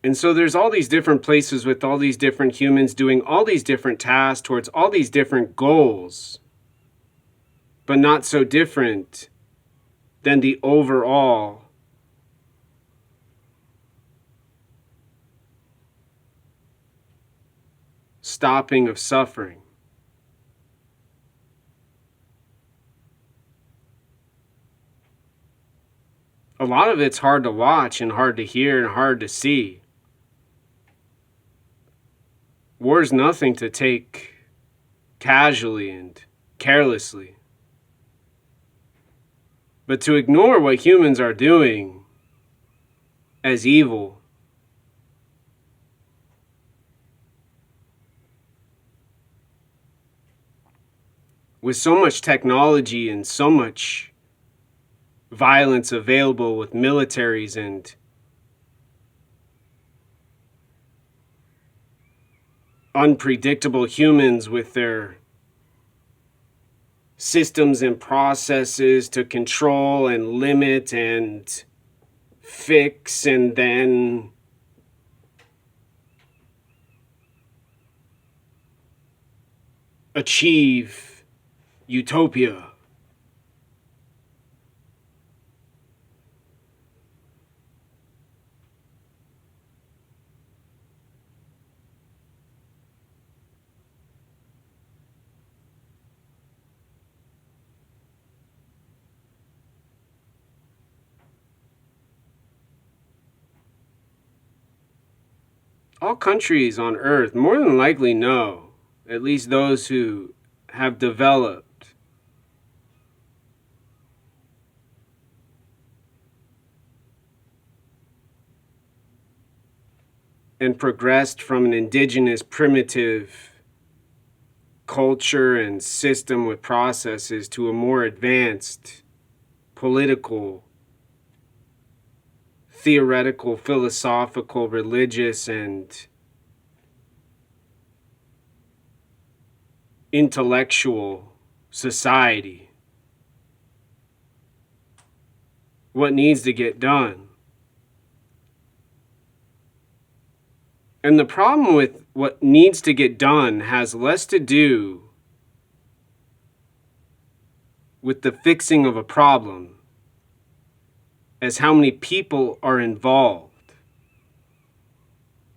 And so there's all these different places with all these different humans doing all these different tasks towards all these different goals, but not so different than the overall stopping of suffering. A lot of it's hard to watch and hard to hear and hard to see. War's nothing to take casually and carelessly. But to ignore what humans are doing as evil with so much technology and so much violence available with militaries and unpredictable humans with their systems and processes to control and limit and fix and then achieve utopia. All countries on Earth more than likely know, at least those who have developed and progressed from an indigenous primitive culture and system with processes to a more advanced political, theoretical, philosophical, religious, and intellectual society. What needs to get done? And the problem with what needs to get done has less to do with the fixing of a problem as how many people are involved.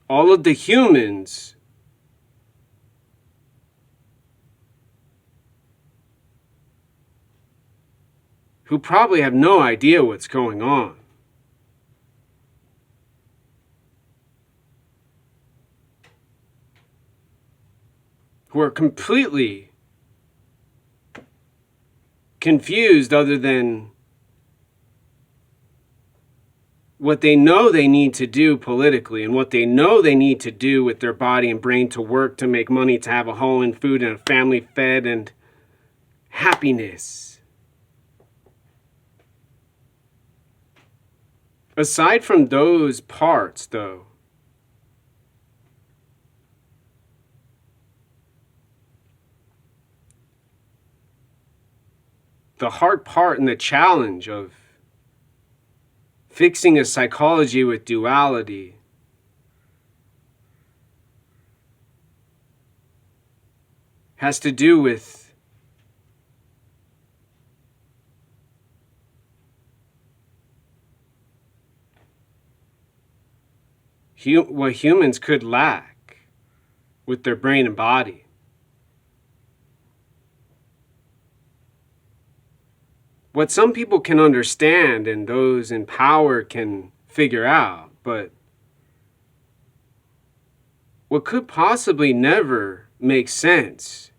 All of the humans who probably have no idea what's going on. Who are completely confused other than what they know they need to do politically and what they know they need to do with their body and brain to work, to make money, to have a home and food and a family fed and happiness. Aside from those parts, though, the hard part and the challenge of fixing a psychology with duality has to do with what humans could lack with their brain and body. What some people can understand and those in power can figure out, but what could possibly never make sense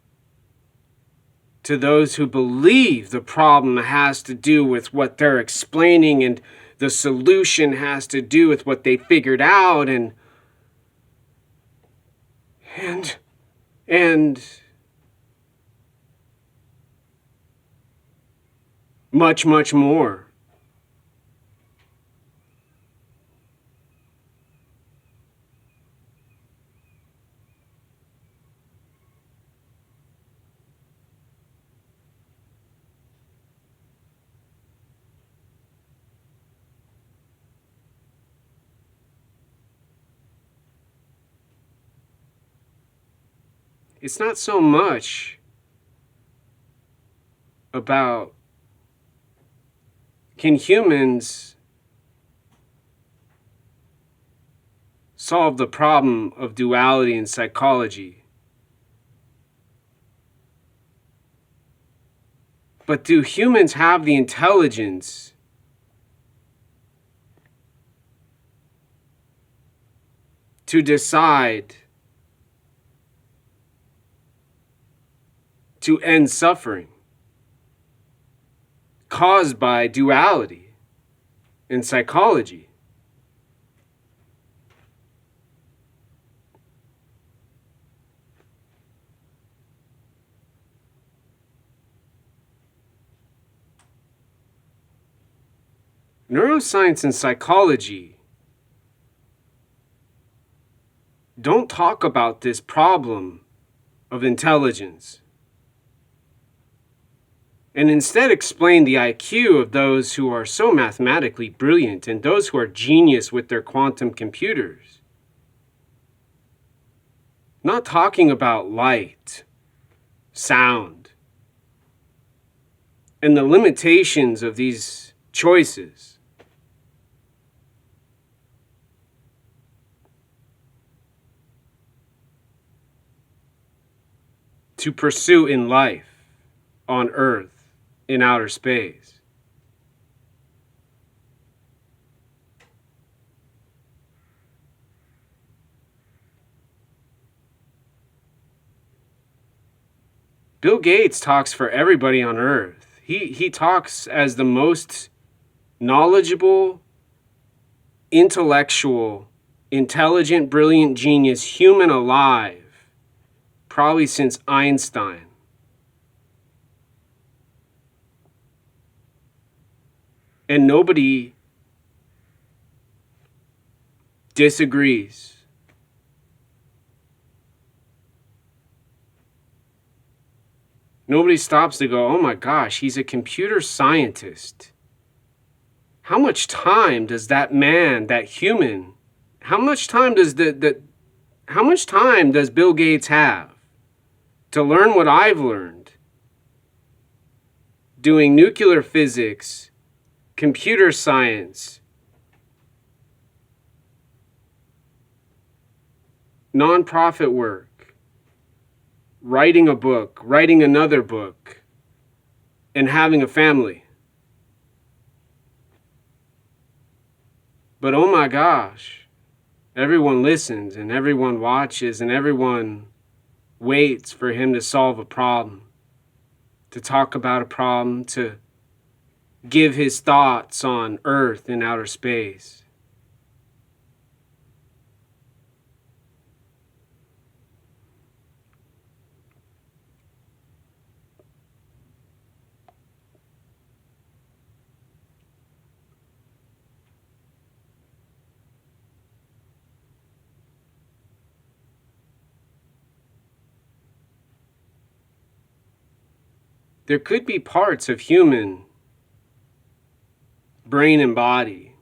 to those who believe the problem has to do with what they're explaining and the solution has to do with what they figured out and much, much more. it's not so much about can humans solve the problem of duality in psychology, but do humans have the intelligence to decide to end suffering caused by duality in psychology? Neuroscience and psychology don't talk about this problem of intelligence, and instead explain the IQ of those who are so mathematically brilliant and those who are genius with their quantum computers. Not talking about light, sound, and the limitations of these choices. To pursue in life, on Earth, in outer space. Bill Gates talks for everybody on Earth. He talks as the most knowledgeable, intellectual, intelligent, brilliant genius human alive, probably since Einstein. And nobody disagrees. Nobody stops to go, oh my gosh, he's a computer scientist. How much time does that man, that human, how much time does Bill Gates have to learn what I've learned doing nuclear physics, computer science, nonprofit work, writing a book, writing another book, and having a family? But oh my gosh, everyone listens and everyone watches and everyone waits for him to solve a problem, to talk about a problem, to give his thoughts on Earth and outer space. There could be parts of human brain and body,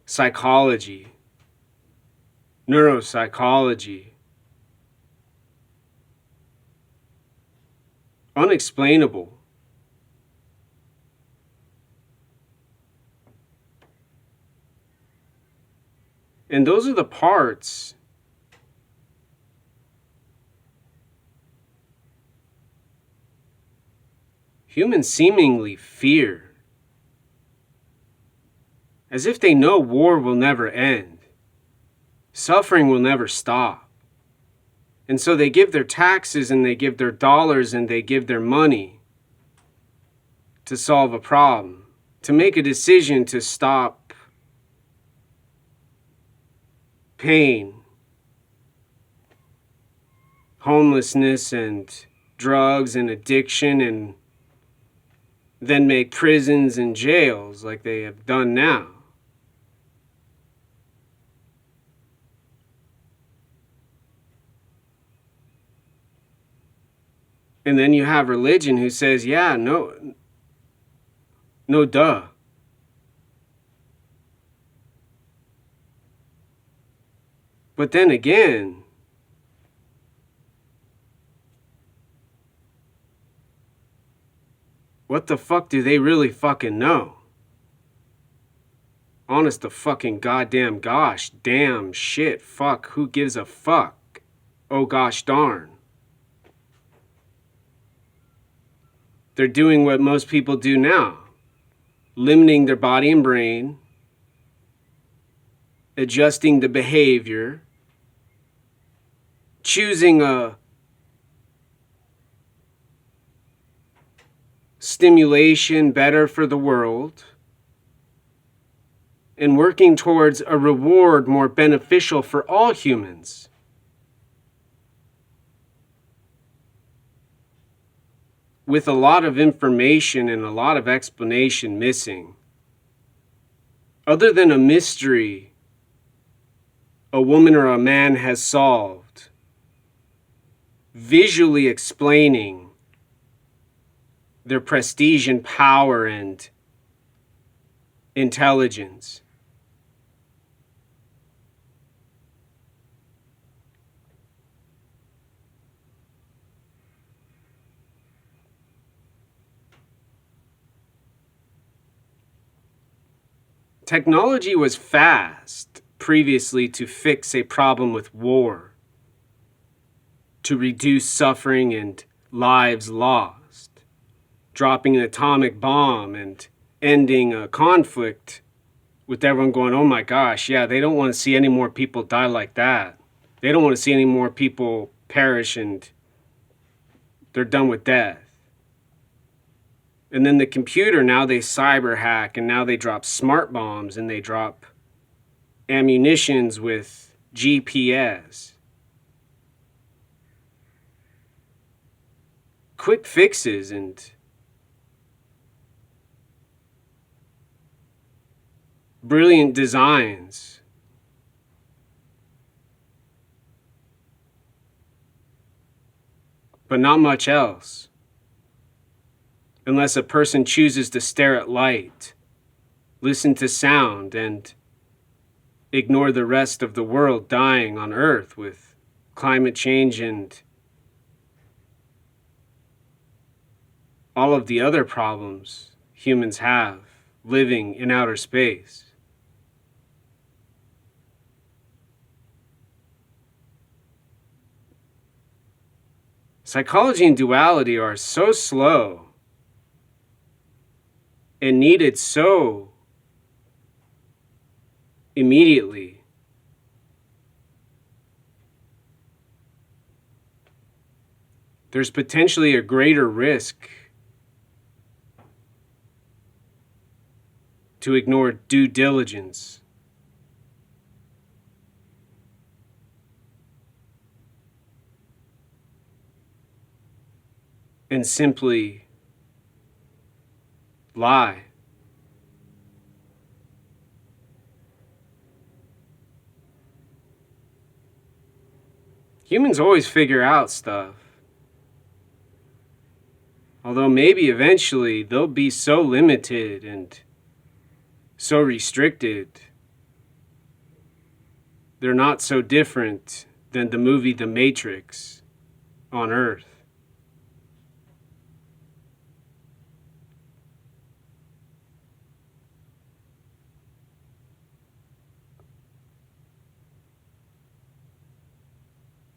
psychology, neuropsychology, unexplainable. And those are the parts humans seemingly fear, as if they know war will never end, suffering will never stop. And so they give their taxes and they give their dollars and they give their money to solve a problem, to make a decision to stop pain, homelessness, and drugs and addiction, and then make prisons and jails like they have done now. And then you have religion who says, yeah, no duh. But then again, what the fuck do they really fucking know? Honest to fucking goddamn gosh, damn shit, fuck, who gives a fuck? Oh gosh darn. They're doing what most people do now, limiting their body and brain, adjusting the behavior, choosing a stimulation better for the world, and working towards a reward more beneficial for all humans. With a lot of information and a lot of explanation missing. Other than a mystery a woman or a man has solved, visually explaining their prestige and power and intelligence. Technology was fast previously to fix a problem with war, to reduce suffering and lives lost, dropping an atomic bomb and ending a conflict with everyone going, oh my gosh, yeah, they don't want to see any more people die like that. They don't want to see any more people perish and they're done with death. And then the computer, now they cyber hack, and now they drop smart bombs, and they drop ammunitions with GPS. Quick fixes and brilliant designs. But not much else. Unless a person chooses to stare at light, listen to sound, and ignore the rest of the world dying on Earth with climate change and all of the other problems humans have living in outer space. Psychology and duality are so slow and needed so immediately. There's potentially a greater risk to ignore due diligence. And simply lie. Humans always figure out stuff. Although maybe eventually they'll be so limited and so restricted, they're not so different than the movie The Matrix on Earth.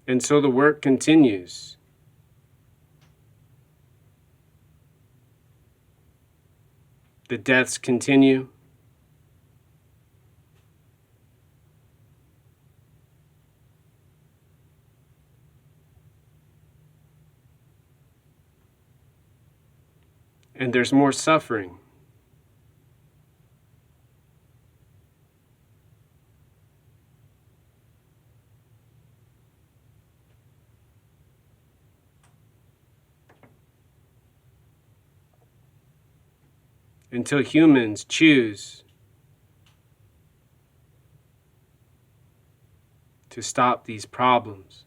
And so the work continues. The deaths continue. And there's more suffering. Until humans choose to stop these problems.